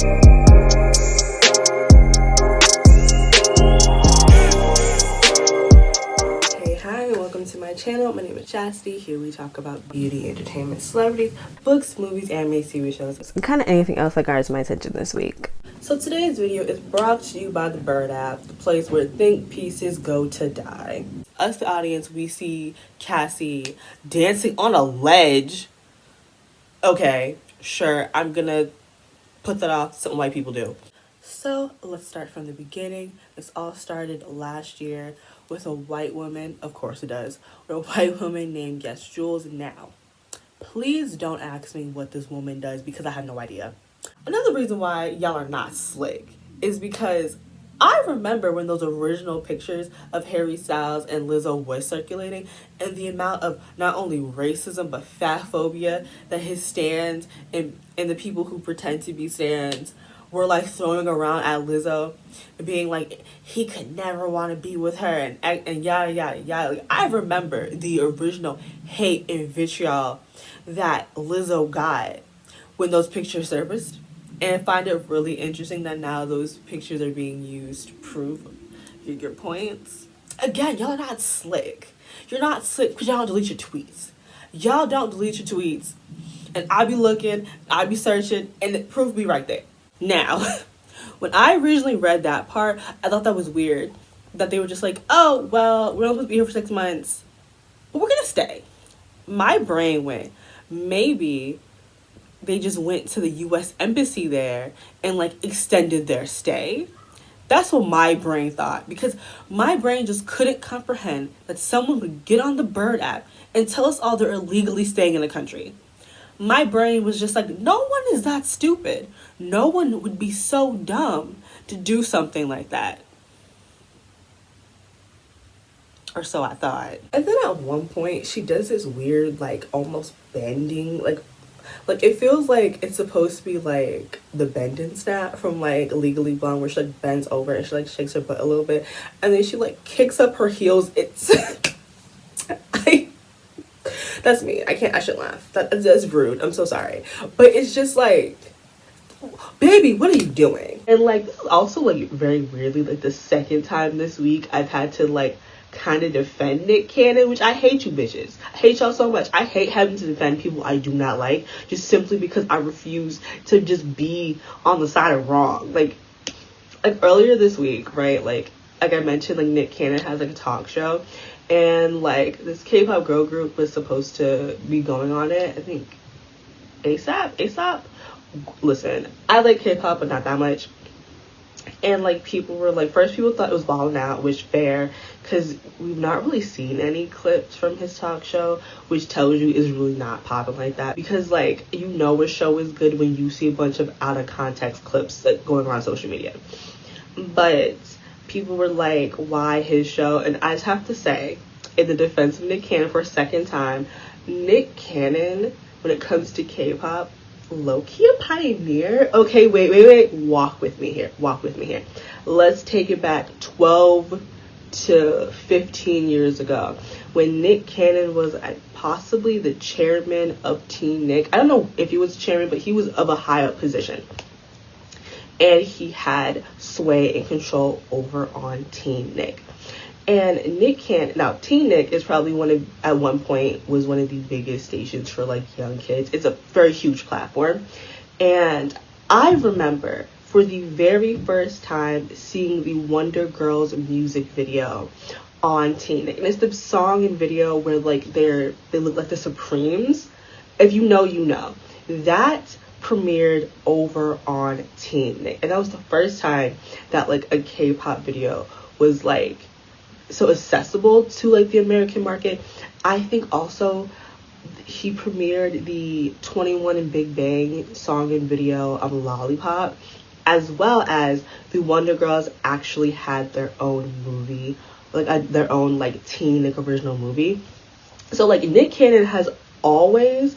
Hey, hi, and welcome to my channel. My name is Chastity. Here we talk about beauty, entertainment, celebrities, books, movies, anime, TV shows, and kind of anything else that grabs my attention this week. So today's video is brought to you by the Bird app, the place where think pieces go to die. Us, the audience, we see Cassie dancing on a ledge. Okay, sure, I'm gonna put that off. Something white people do. So let's start from the beginning. This all started last year with a white woman, of course it does, with a white woman named Guess Jules. Now, please don't ask me what this woman does because I have no idea. Another reason why y'all are not slick is because I remember when those original pictures of Harry Styles and Lizzo was circulating, and the amount of not only racism but fat phobia that his stands and the people who pretend to be stands were like throwing around at Lizzo, being like, he could never want to be with her and yada yada yada. Like, I remember the original hate and vitriol that Lizzo got when those pictures surfaced, and I find it really interesting that now those pictures are being used to prove your points. Again, y'all are not slick. You're not slick because y'all don't delete your tweets. Y'all don't delete your tweets, and I be looking, I be searching, and the proof be right there. Now, when I originally read that part, I thought that was weird. That they were just like, oh, well, we're not supposed to be here for 6 months, but we're gonna stay. My brain went, maybe they just went to the US Embassy there and like extended their stay. That's what my brain thought, because my brain just couldn't comprehend that someone would get on the Bird app and tell us all they're illegally staying in the country. My brain was just like, no one is that stupid. No one would be so dumb to do something like that. Or so I thought. And then at one point, she does this weird, like, almost bending, like it feels like it's supposed to be like the bend and snap from like Legally Blonde, where she like bends over and she like shakes her butt a little bit, and then she like kicks up her heels. It's that's me. I shouldn't laugh. That's rude. I'm so sorry. But it's just like, baby, what are you doing? And like, also like very weirdly, like the second time this week I've had to like kind of defend Nick Cannon, which I hate you bitches. I hate y'all so much. I hate having to defend people I do not like just simply because I refuse to just be on the side of wrong. Like earlier this week, right? Like I mentioned, like Nick Cannon has like a talk show, and like this K-pop girl group was supposed to be going on it. I think ASAP. Listen, I like K-pop, but not that much. And like people were like, first people thought it was Ballin' Out, which fair, because we've not really seen any clips from his talk show, which tells you is really not popping like that, because like, you know, a show is good when you see a bunch of out of context clips like going around social media. But people were like, why his show? And I just have to say, in the defense of Nick Cannon for a second time, Nick Cannon, when it comes to K-pop, low-key a pioneer. Okay, wait. Walk with me here. Let's take it back 12 to 15 years ago when Nick Cannon was possibly the chairman of Team Nick. I don't know if he was chairman, but he was of a high up position. And he had sway and control over on Team Nick. And Nick Cannon, now Teen Nick is probably at one point was one of the biggest stations for like young kids. It's a very huge platform. And I remember for the very first time seeing the Wonder Girls music video on Teen Nick. And it's the song and video where like they look like the Supremes. If you know, you know. That premiered over on Teen Nick. And that was the first time that like a K-pop video was like so accessible to like the American market. I think also he premiered the 21 and Big Bang song and video of Lollipop, as well as the Wonder Girls actually had their own movie, like their own like teen like original movie. So like Nick Cannon has always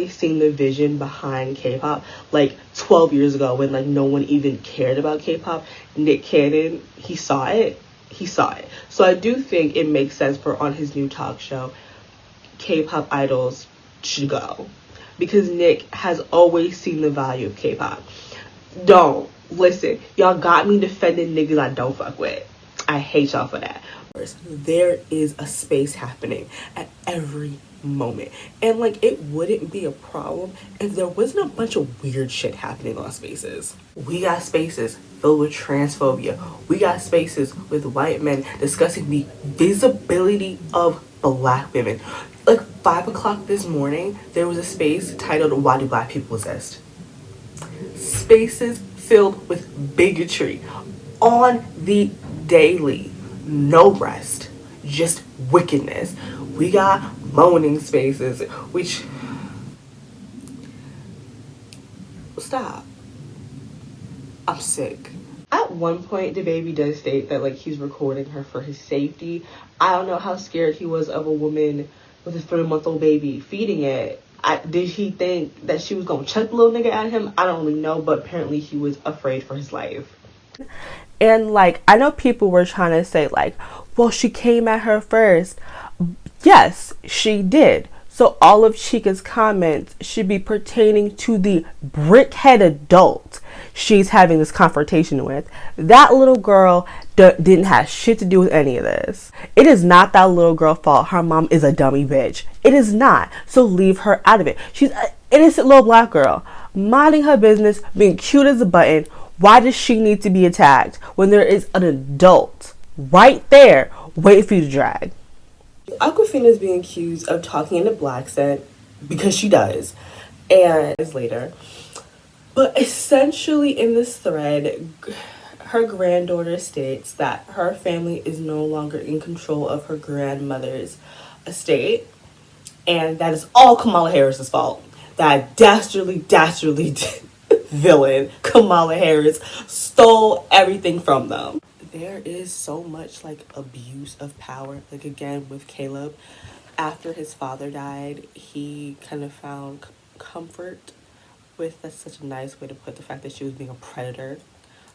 seen the vision behind K-pop. Like 12 years ago when like no one even cared about K-pop, Nick Cannon, he saw it. So I do think it makes sense for on his new talk show, K-pop idols should go, because Nick has always seen the value of K-pop. Don't. Listen, y'all got me defending niggas I don't fuck with. I hate y'all for that. There is a space happening at every moment. And like, it wouldn't be a problem if there wasn't a bunch of weird shit happening on spaces. We got spaces filled with transphobia. We got spaces with white men discussing the visibility of black women. Like 5 o'clock this morning, there was a space titled "Why Do Black People Exist?" Spaces filled with bigotry on the daily. No rest, just wickedness. We got moaning spaces, which... Stop. I'm sick. At one point, the baby does state that like he's recording her for his safety. I don't know how scared he was of a woman with a 3-month-old baby feeding it. Did he think that she was gonna chuck the little nigga at him? I don't really know, but apparently he was afraid for his life. And like, I know people were trying to say like, well, she came at her first. Yes, she did. So all of Chica's comments should be pertaining to the brickhead adult she's having this confrontation with. That little girl didn't have shit to do with any of this. It is not that little girl's fault. Her mom is a dummy bitch. It is not. So leave her out of it. She's an innocent little black girl, minding her business, being cute as a button. Why does she need to be attacked when there is an adult right there waiting for you to drag? Awkwafina is being accused of talking in a black accent because she does, and later. But essentially, in this thread, her granddaughter states that her family is no longer in control of her grandmother's estate, and that is all Kamala Harris's fault. That dastardly villain Kamala Harris stole everything from them. There is so much like abuse of power. Like again with Caleb, after his father died, he kind of found comfort with, that's such a nice way to put the fact that she was being a predator.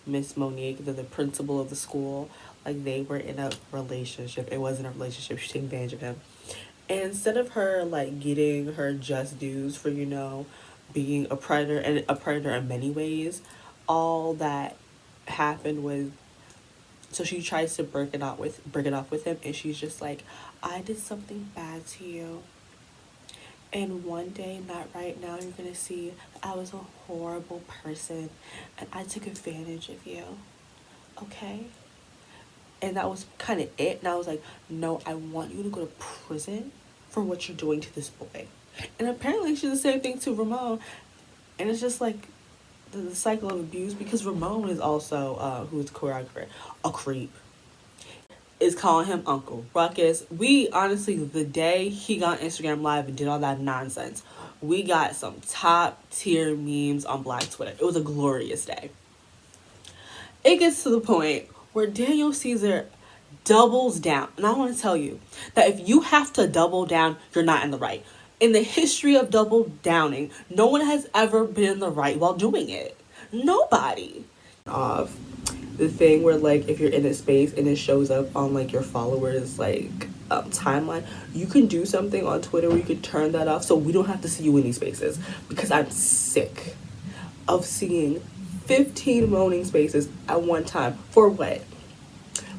Miss Monique, the principal of the school, like they were in a relationship. It wasn't a relationship. She took advantage of him. And instead of her like getting her just dues for, you know, being a predator, and a predator in many ways, all that happened was, so she tries to break it off with him, and she's just like, I did something bad to you, and one day, not right now, you're gonna see I was a horrible person and I took advantage of you, okay? And that was kind of it. And I was like, no, I want you to go to prison for what you're doing to this boy. And apparently she's the same thing to Ramon. And it's just like the cycle of abuse, because Ramon is also, who is the choreographer, a creep. Is calling him Uncle Ruckus. We honestly, the day he got Instagram Live and did all that nonsense, we got some top tier memes on Black Twitter. It was a glorious day. It gets to the point where Daniel Caesar doubles down. And I want to tell you that if you have to double down, you're not in the right. In the history of double downing, no one has ever been in the right while doing it. Nobody. Off the thing where like if you're in a space and it shows up on like your followers like timeline, you can do something on Twitter where you could turn that off so we don't have to see you in these spaces, because I'm sick of seeing 15 moaning spaces at one time. For what?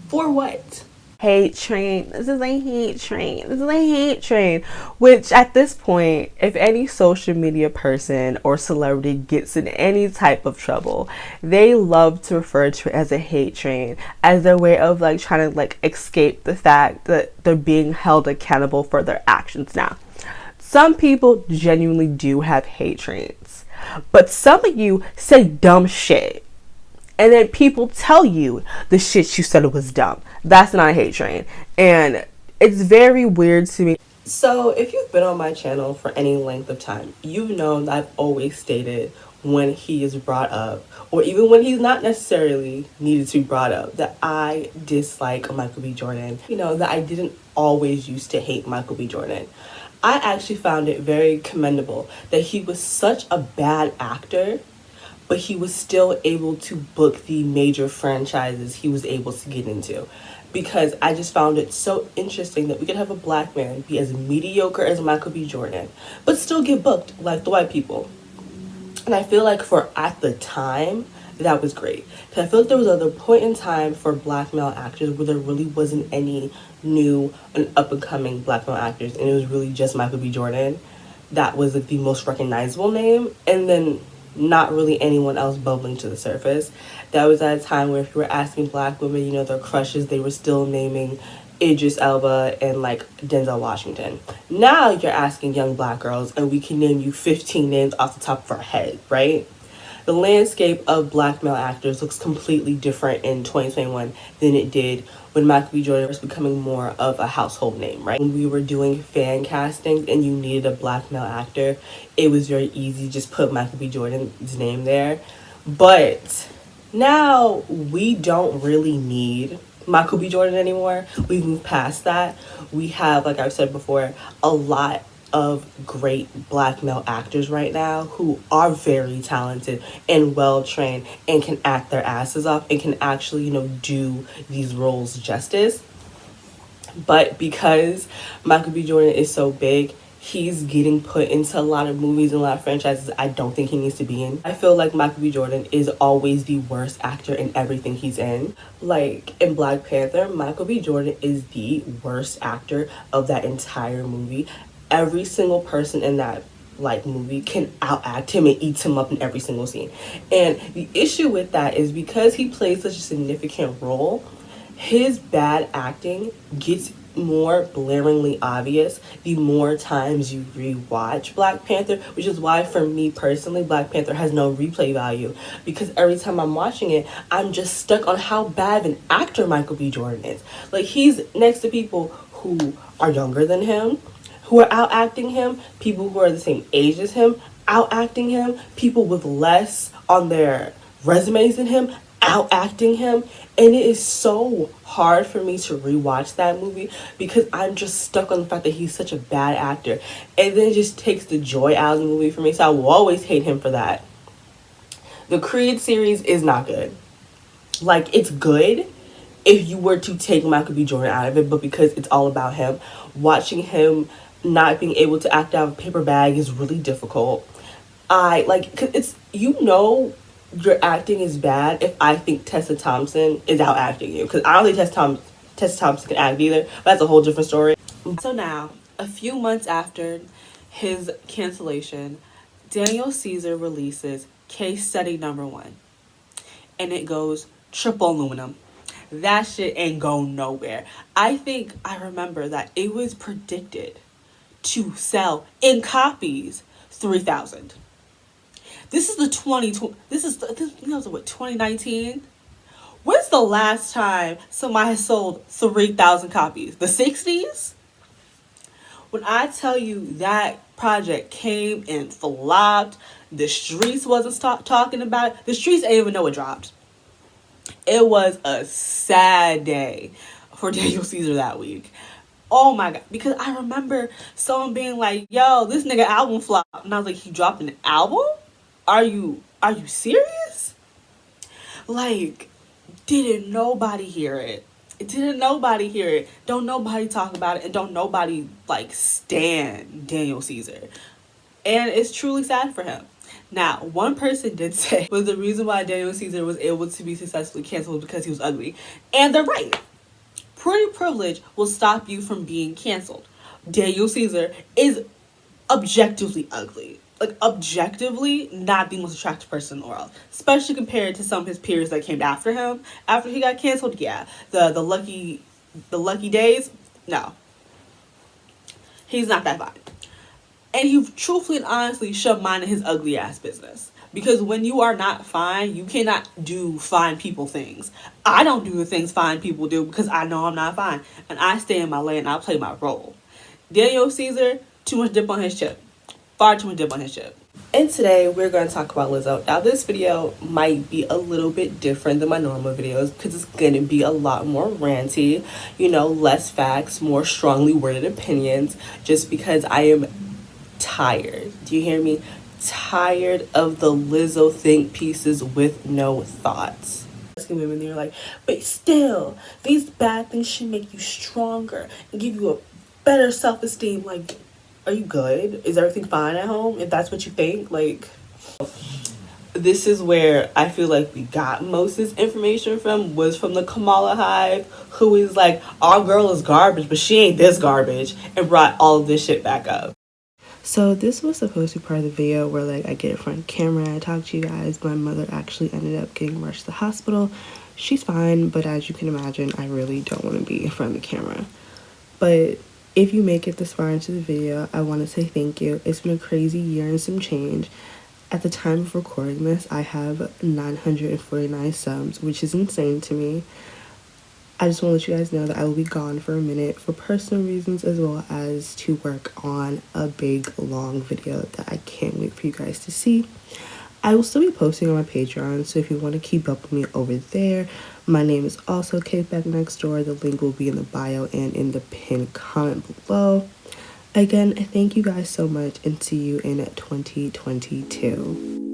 For what? Hate train. This is a hate train. This is a hate train. Which at this point, if any social media person or celebrity gets in any type of trouble, they love to refer to it as a hate train, as their way of like trying to like escape the fact that they're being held accountable for their actions. Now, some people genuinely do have hate trains, but some of you say dumb shit, and then people tell you the shit you said was dumb. That's not a hate train. And it's very weird to me. So if you've been on my channel for any length of time, you've known that I've always stated when he is brought up, or even when he's not necessarily needed to be brought up, that I dislike Michael B. Jordan. You know, that I didn't always used to hate Michael B. Jordan. I actually found it very commendable that he was such a bad actor, but he was still able to book the major franchises he was able to get into. Because I just found it so interesting that we could have a black man be as mediocre as Michael B. Jordan, but still get booked like the white people. And I feel like for at the time, that was great. Because I feel like there was a point in time for black male actors where there really wasn't any new and up and coming black male actors. And it was really just Michael B. Jordan. That was like the most recognizable name. And then not really anyone else bubbling to the surface. That was at a time where if you were asking black women, you know, their crushes, they were still naming Idris Elba and like Denzel Washington. Now you're asking young black girls and we can name you 15 names off the top of our head, right? The landscape of black male actors looks completely different in 2021 than it did when Michael B. Jordan was becoming more of a household name, right? When we were doing fan castings and you needed a black male actor, it was very easy to just put Michael B. Jordan's name there. But now we don't really need Michael B. Jordan anymore. We've moved past that. We have, like I've said before, a lot of great black male actors right now who are very talented and well trained and can act their asses off and can actually, you know, do these roles justice. But because Michael B. Jordan is so big, he's getting put into a lot of movies and a lot of franchises I don't think he needs to be in. I feel like Michael B. Jordan is always the worst actor in everything he's in. Like in Black Panther, Michael B. Jordan is the worst actor of that entire movie. Every single person in that like movie can outact him and eats him up in every single scene. And the issue with that is because he plays such a significant role, his bad acting gets more blaringly obvious the more times you rewatch Black Panther, which is why for me personally Black Panther has no replay value, because every time I'm watching it I'm just stuck on how bad of an actor Michael B. Jordan is. Like, he's next to people who are younger than him, who are out acting him, people who are the same age as him out acting him, people with less on their resumes than him out acting him. And it is so hard for me to rewatch that movie because I'm just stuck on the fact that he's such a bad actor. And then it just takes the joy out of the movie for me. So I will always hate him for that. The Creed series is not good. Like, it's good if you were to take Michael B. Jordan out of it, but because it's all about him, watching him not being able to act out of a paper bag is really difficult. Cause it's, you know, your acting is bad if I think Tessa Thompson is out acting you. Because I don't think Tessa Thompson can act either. But that's a whole different story. So now, a few months after his cancellation, Daniel Caesar releases Case Study #1. And it goes triple aluminum. That shit ain't going nowhere. I remember that it was predicted to sell in copies 3,000. This is the 2020. This was what, 2019. When's the last time somebody has sold 3,000 copies? The 60s. When I tell you that project came and flopped, the streets wasn't talking about it. The streets didn't even know it dropped. It was a sad day for Daniel Caesar that week. Oh my god, because I remember someone being like, yo, this nigga album flopped. And I was like, he dropped an album? Are you serious? Like, didn't nobody hear it? Didn't nobody hear it? Don't nobody talk about it, and don't nobody like stan Daniel Caesar. And it's truly sad for him. Now, one person did say was the reason why Daniel Caesar was able to be successfully canceled because he was ugly. And they're right. Pretty privilege will stop you from being canceled. Daniel Caesar is objectively ugly. Like, objectively not the most attractive person in the world. Especially compared to some of his peers that came after him. After he got canceled, yeah. The lucky days, no. He's not that fine. And he truthfully and honestly should mind his ugly ass business. Because when you are not fine, you cannot do fine people things. I don't do the things fine people do because I know I'm not fine. And I stay in my lane and I play my role. Daniel Caesar, too much dip on his chip. Far too much dip on his chip. And today we're going to talk about Lizzo. Now this video might be a little bit different than my normal videos because it's going to be a lot more ranty. You know, less facts, more strongly worded opinions. Just because I am tired. Do you hear me? Tired of the Lizzo think pieces with no thoughts. Asking women, they're like, but still, these bad things should make you stronger and give you a better self-esteem. Like, are you good? Is everything fine at home? If that's what you think, like, This is where I feel like we got most of this information from, was from the Kamala Hive, who is like, our girl is garbage, but she ain't this garbage, and brought all of this shit back up. So this was supposed to be part of the video where like I get in front of camera and I talk to you guys. My mother actually ended up getting rushed to the hospital. She's fine, but as you can imagine, I really don't want to be in front of the camera. But if you make it this far into the video, I want to say thank you. It's been a crazy year and some change. At the time of recording this, I have 949 subs, which is insane to me. I just want to let you guys know that I will be gone for a minute for personal reasons, as well as to work on a big long video that I can't wait for you guys to see. I will still be posting on my Patreon, so if you want to keep up with me over there, my name is also Kickback Next Door. The link will be in the bio and in the pinned comment below. Again, thank you guys so much, and see you in 2022.